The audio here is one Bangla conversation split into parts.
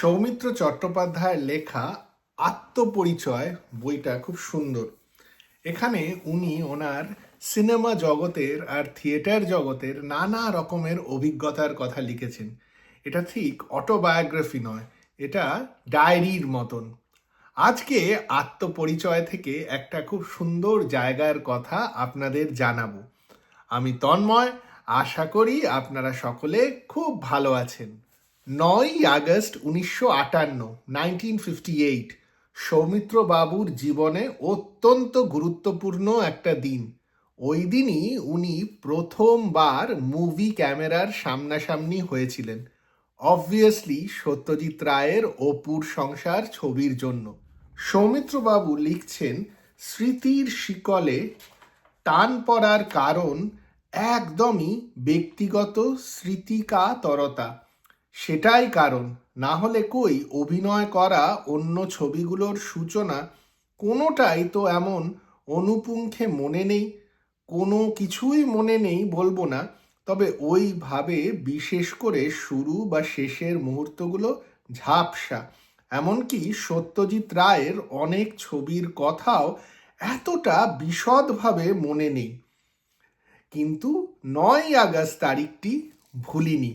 সৌমিত্র চট্টোপাধ্যায়ের লেখা আত্মপরিচয় বইটা খুব সুন্দর। এখানে উনি ওনার সিনেমা জগতের আর থিয়েটার জগতের নানা রকমের অভিজ্ঞতার কথা লিখেছেন। এটা ঠিক অটোবায়োগ্রাফি নয়, এটা ডায়েরির মতন। আজকে আত্মপরিচয় থেকে একটা খুব সুন্দর জায়গার কথা আপনাদের জানাবো। আমি তন্ময়, আশা করি আপনারা সকলে খুব ভালো আছেন। 9 আগস্ট 1958, 1958, সৌমিত্র বাবুর জীবনে অত্যন্ত গুরুত্বপূর্ণ একটা দিন। ওই দিনই উনি প্রথমবার মুভি ক্যামেরার সামনাসামনি হয়েছিলেন, অবভিয়াসলি সত্যজিৎ রায়ের অপুর সংসার ছবির জন্য। সৌমিত্র বাবু লিখছেন, স্মৃতির শিকলে টান পড়ার কারণ একদমই ব্যক্তিগত স্মৃতিকাতরতা। সেটাই কারণ, না হলে কই অভিনয় করা অন্য ছবিগুলোর সূচনা কোনোটাই তো এমন অনুপুঙ্খে মনে নেই। কোনো কিছুই মনে নেই বলবো না, তবে ওইভাবে বিশেষ করে শুরু বা শেষের মুহূর্তগুলো ঝাপসা। এমনকি সত্যজিৎ রায়ের অনেক ছবির কথাও এতটা বিশদভাবে মনে নেই। কিন্তু 9 আগস্ট তারিখটি ভুলিনি।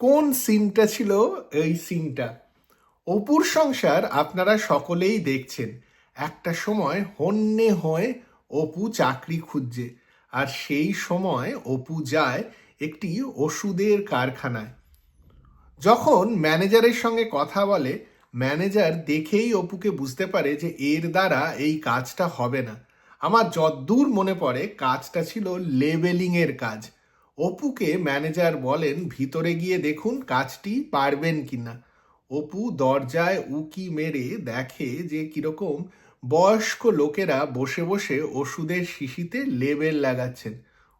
কোন সিনটা ছিল এই সিনটা? অপুর সংসার আপনারা সকলেই দেখছেন। একটা সময় হন্যে হয়ে অপু চাকরি খুঁজছে, আর সেই সময় অপু যায় একটি ওষুধের কারখানায়। যখন ম্যানেজারের সঙ্গে কথা বলে, ম্যানেজার দেখেই অপুকে বুঝতে পারে যে এর দ্বারা এই কাজটা হবে না। আমার যদ্দূর মনে পড়ে কাজটা ছিল লেবেলিংয়ের কাজ। অপুকে ম্যানেজার বলেন ভিতরে গিয়ে দেখুন কাজটি পারবেন কিনা। অপু দরজায় উকি মেরে দেখে যে কিরকম বয়স্ক লোকেরা বসে বসে ওষুধের শিশিতে লেবেল লাগাচ্ছেন।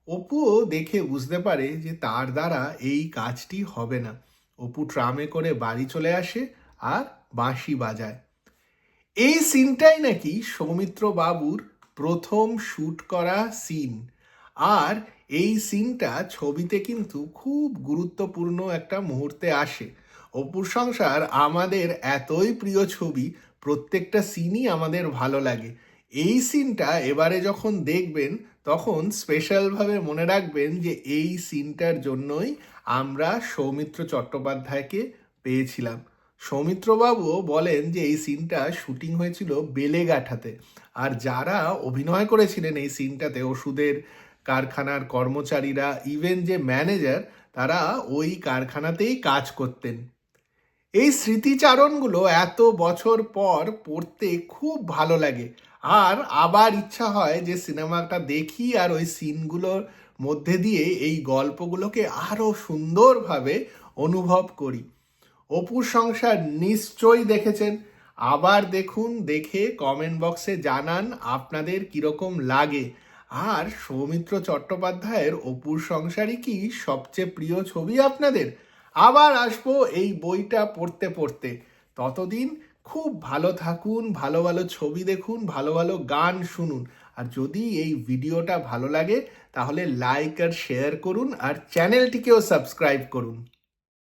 অপুও দেখে বুঝতে পারে যে তার দ্বারা এই কাজটি হবে না। অপু ট্রামে করে বাড়ি চলে আসে আর বাঁশি বাজায়। এই সিনটাই নাকি সৌমিত্র বাবুর প্রথম শ্যুট করা সিন, আর এই সিনটা ছবিতে কিন্তু খুব গুরুত্বপূর্ণ একটা মুহূর্তে আসে। অপুর সংসার আমাদের এতই প্রিয় ছবি, প্রত্যেকটা সিনই আমাদের ভালো লাগে। এই সিনটা এবারে যখন দেখবেন তখন স্পেশালভাবে মনে রাখবেন যে এই সিনটার জন্যই আমরা সৌমিত্র চট্টোপাধ্যায়কে পেয়েছিলাম। সৌমিত্রবাবুও বলেন যে এই সিনটা শুটিং হয়েছিল বেলেঘাটাতে, আর যারা অভিনয় করেছিলেন এই সিনটাতে, ওষুধের কারখানার কর্মচারীরা, ইভেন যে ম্যানেজার, তারা ওই কারখানাতেই কাজ করতেন। এই স্মৃতিচারণগুলো এত বছর পর পড়তে খুব ভালো লাগে, আর আবার ইচ্ছা হয় যে সিনেমাটা দেখি আর ওই সিনগুলোর মধ্যে দিয়ে এই গল্পগুলোকে আরও সুন্দরভাবে অনুভব করি। অপুর সংসার নিশ্চয়ই দেখেছেন, আবার দেখুন, দেখে কমেন্ট বক্সে জানান আপনাদের কীরকম লাগে। আর সৌমিত্র চট্টোপাধ্যায়ের অপুর সংসারই কি সবচেয়ে প্রিয় ছবি আপনাদের? আবার আসবো এই বইটা পড়তে পড়তে। ততদিন খুব ভালো থাকুন, ভালো ভালো ছবি দেখুন, ভালো ভালো গান শুনুন। আর যদি এই ভিডিওটা ভালো লাগে তাহলে লাইক আর শেয়ার করুন, আর চ্যানেলটিকেও সাবস্ক্রাইব করুন।